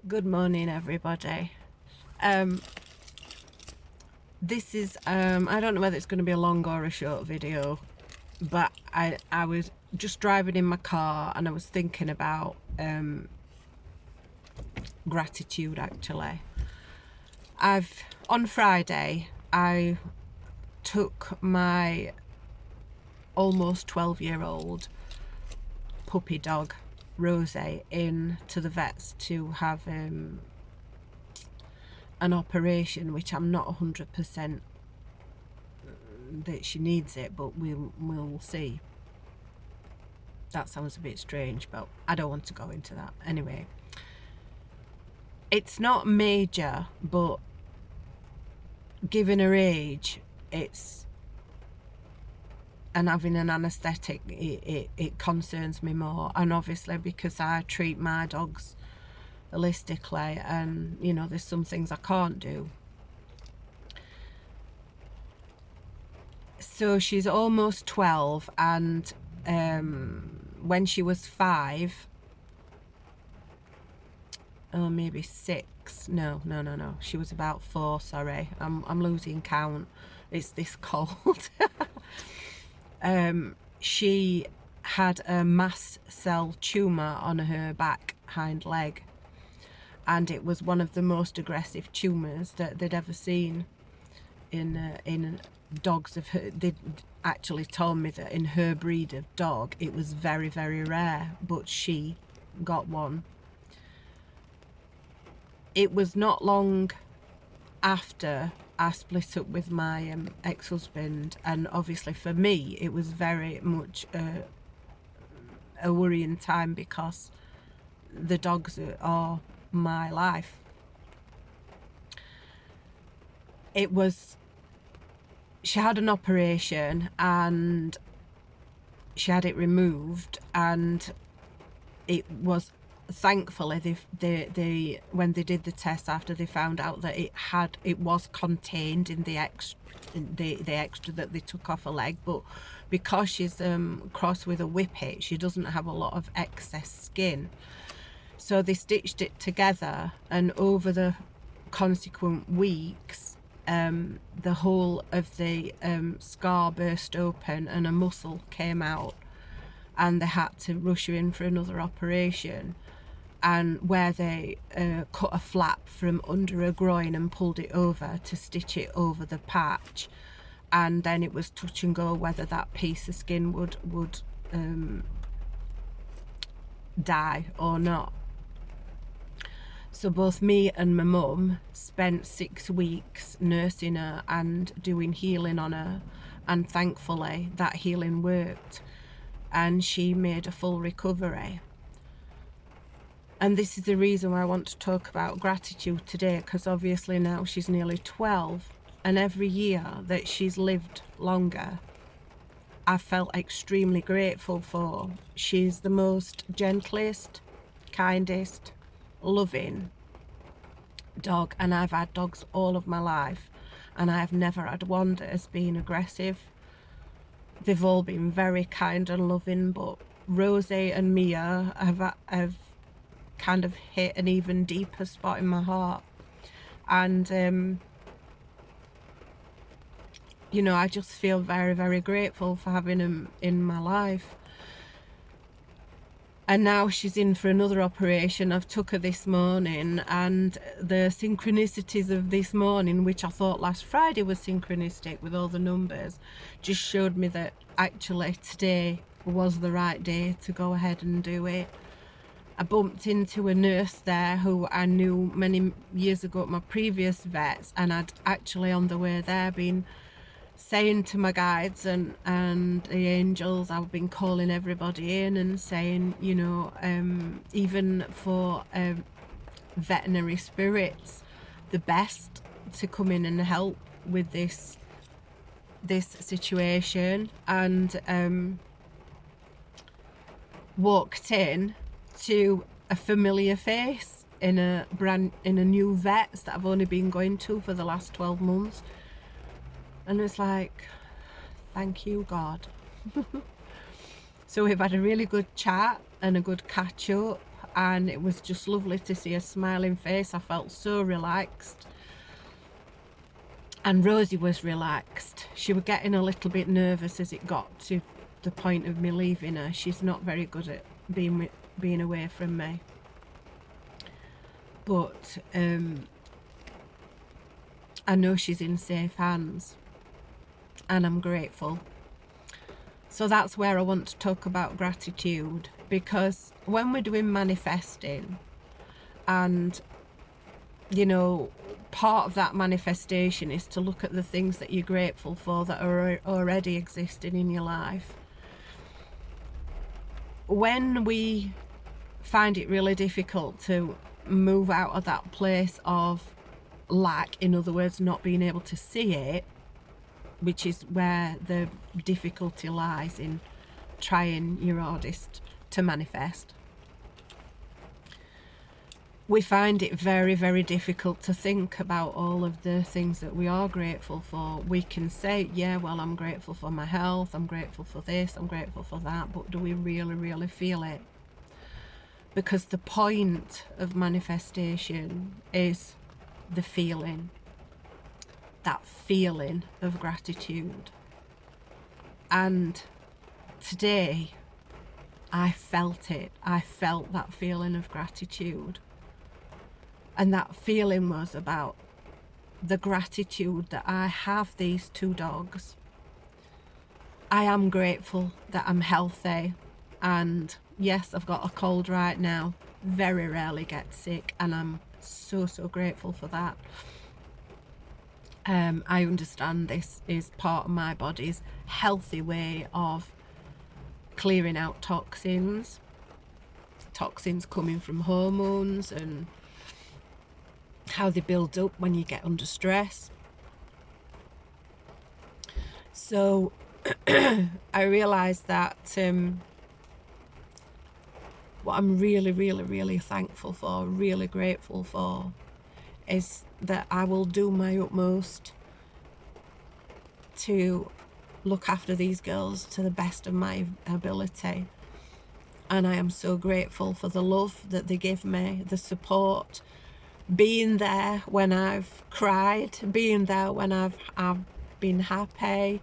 Good morning, everybody. This is I don't know whether it's going to be a long or a short video, but I was just driving in my car and I was thinking about gratitude. Actually, on Friday I took my almost 12-year-old puppy dog Rosie in to the vets to have an operation, which I'm not 100% that she needs it, but we'll see. That sounds a bit strange, but I don't want to go into that. Anyway, it's not major, but given her age, and having an anaesthetic, it concerns me more. And obviously because I treat my dogs holistically, and you know, there's some things I can't do. So she's almost 12, and when she was 5, or maybe 6, no, she was about 4, sorry, I'm losing count, it's this cold. She had a mast cell tumour on her back hind leg, and it was one of the most aggressive tumours that they'd ever seen in dogs of her. They actually told me that in her breed of dog it was very, very rare, but she got one. It was not long after I split up with my ex-husband, and obviously for me it was very much a worrying time because the dogs are my life. She had an operation and she had it removed, and it was, thankfully, they when they did the test after, they found out that it was contained in the extra that they took off her leg, but because she's crossed with a whippet, she doesn't have a lot of excess skin. So they stitched it together, and over the consequent weeks, the whole of the scar burst open and a muscle came out, and they had to rush her in for another operation, and where they cut a flap from under her groin and pulled it over to stitch it over the patch, and then it was touch and go whether that piece of skin would die or not. So both me and my mum spent 6 weeks nursing her and doing healing on her, and thankfully that healing worked and she made a full recovery. And this is the reason why I want to talk about gratitude today, because obviously now she's nearly 12, and every year that she's lived longer I felt extremely grateful for. She's the most gentlest, kindest, loving dog, and I've had dogs all of my life and I've never had one that has been aggressive. They've all been very kind and loving, but Rosie and Mia have kind of hit an even deeper spot in my heart. And you know, I just feel very, very grateful for having them in my life. And now she's in for another operation. I've took her this morning, and the synchronicities of this morning, which I thought last Friday was synchronistic with all the numbers, just showed me that actually today was the right day to go ahead and do it. I bumped into a nurse there who I knew many years ago at my previous vets, and I'd actually on the way there been saying to my guides and the angels, I've been calling everybody in and saying, you know, even for veterinary spirits, the best to come in and help with this situation. And walked in to a familiar face in a new vets that I've only been going to for the last 12 months. And it's like, thank you, God. So we've had a really good chat and a good catch up, and it was just lovely to see a smiling face. I felt so relaxed, and Rosie was relaxed. She was getting a little bit nervous as it got to the point of me leaving her. She's not very good at being away from me, but I know she's in safe hands, and I'm grateful. So that's where I want to talk about gratitude, because when we're doing manifesting, and you know, part of that manifestation is to look at the things that you're grateful for that are already existing in your life. When we find it really difficult to move out of that place of lack, in other words, not being able to see it, which is where the difficulty lies in trying your hardest to manifest, we find it very, very difficult to think about all of the things that we are grateful for. We can say, yeah, well, I'm grateful for my health, I'm grateful for this, I'm grateful for that, but do we really, really feel it? Because the point of manifestation is the feeling, that feeling of gratitude. And today I felt it. I felt that feeling of gratitude. And that feeling was about the gratitude that I have these 2 dogs. I am grateful that I'm healthy, and yes, I've got a cold right now, very rarely get sick, and I'm so, so grateful for that. I understand this is part of my body's healthy way of clearing out toxins coming from hormones and how they build up when you get under stress. So I realized that what I'm really, really, really thankful for, really grateful for, is that I will do my utmost to look after these girls to the best of my ability. And I am so grateful for the love that they give me, the support, being there when I've cried, being there when I've been happy,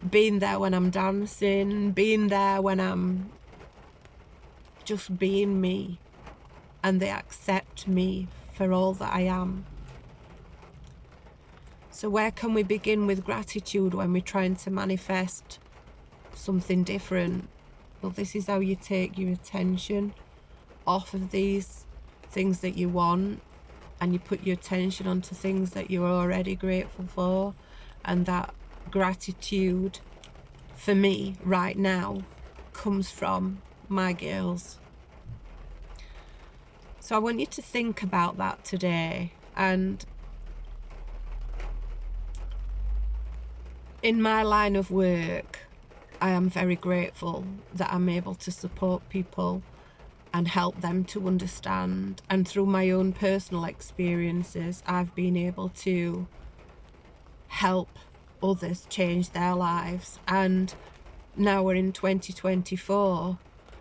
being there when I'm dancing, being there when I'm just being me, and they accept me for all that I am. So where can we begin with gratitude when we're trying to manifest something different? Well, this is how you take your attention off of these things that you want, and you put your attention onto things that you're already grateful for. And that gratitude for me right now comes from my girls. So I want you to think about that today. And in my line of work, I am very grateful that I'm able to support people and help them to understand. And through my own personal experiences, I've been able to help others change their lives. And now we're in 2024,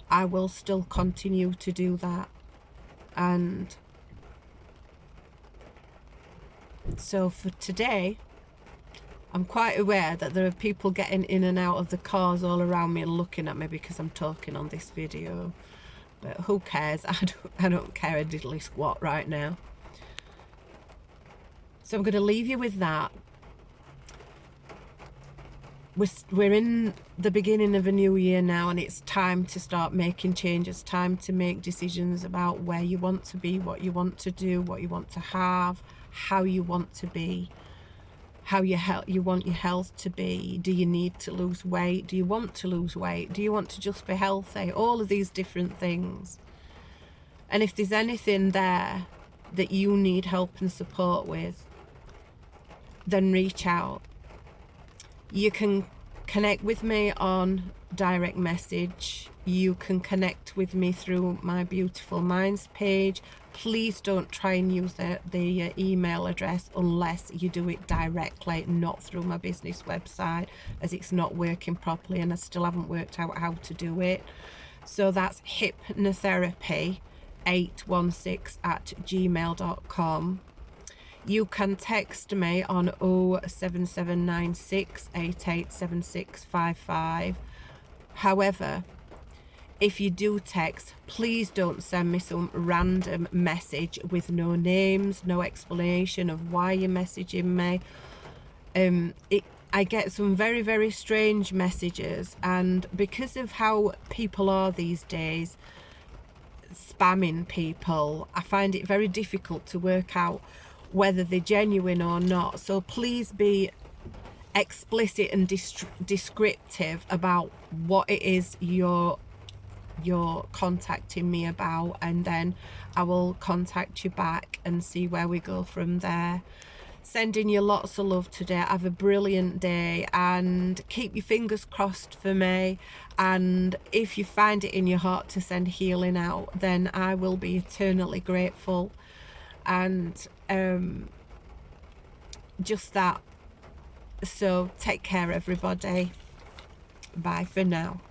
I will still continue to do that. And so for today, I'm quite aware that there are people getting in and out of the cars all around me and looking at me because I'm talking on this video. But who cares? I don't care a diddly squat right now. So I'm going to leave you with that. We're in the beginning of a new year now, and it's time to start making changes, time to make decisions about where you want to be, what you want to do, what you want to have, how you want to be, how you want your health to be. Do you need to lose weight? Do you want to lose weight? Do you want to just be healthy? All of these different things. And if there's anything there that you need help and support with, then reach out. You can connect with me on direct message. You can connect with me through my Beautiful Minds page. Please don't try and use the email address unless you do it directly, not through my business website, as it's not working properly and I still haven't worked out how to do it. So that's hypnotherapy, 816@gmail.com. You can text me on 07796 887655. However, if you do text, please don't send me some random message with no names, no explanation of why you're messaging me. I get some very, very strange messages, and because of how people are these days, spamming people, I find it very difficult to work out whether they're genuine or not. So please be explicit and descriptive about what it is you're contacting me about, and then I will contact you back and see where we go from there. Sending you lots of love today. Have a brilliant day and keep your fingers crossed for me, and if you find it in your heart to send healing out, then I will be eternally grateful. And just that. So take care, everybody. Bye for now.